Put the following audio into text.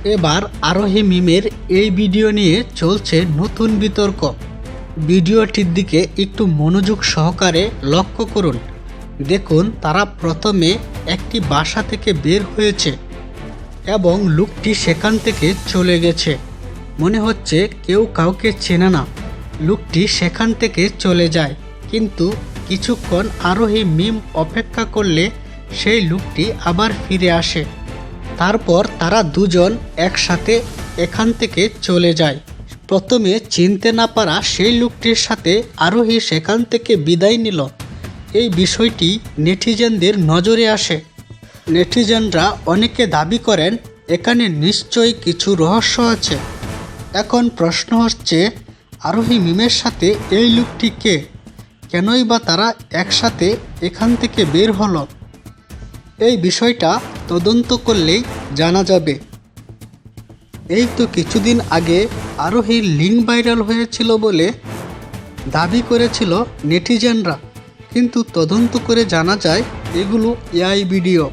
এবার আরোহী মিমের এই ভিডিও নিয়ে চলছে নতুন বিতর্ক। ভিডিওটির দিকে একটু মনোযোগ সহকারে লক্ষ্য করুন। দেখুন, তারা প্রথমে একটি বাসা থেকে বের হয়েছে এবং লোকটি সেখান থেকে চলে গেছে। মনে হচ্ছে কেউ কাউকে চেনে না। লোকটি সেখান থেকে চলে যায়, কিন্তু কিছুক্ষণ আরোহী মিম অপেক্ষা করলে সেই লোকটি আবার ফিরে আসে। তারপর তারা দুজন একসাথে এখান থেকে চলে যায়। প্রথমে চিনতে না পারা সেই লোকটির সাথে আরোহী সেখান থেকে বিদায় নিল। এই বিষয়টি নেটিজেনদের নজরে আসে। নেটিজেনরা অনেকে দাবি করেন এখানে নিশ্চয়ই কিছু রহস্য আছে। এখন প্রশ্ন হচ্ছে, আরোহী মিমের সাথে এই লোকটি কে? কেনই বা তারা একসাথে এখান থেকে বের হলো? এই বিষয়টা তদন্ত করলেই জানা যাবে। এই তো কিছুদিন আগে আরোহীর লিঙ্ক ভাইরাল হয়েছিল বলে দাবি করেছিল নেটিজেনরা, কিন্তু তদন্ত করে জানা যায় এগুলো এআই ভিডিও।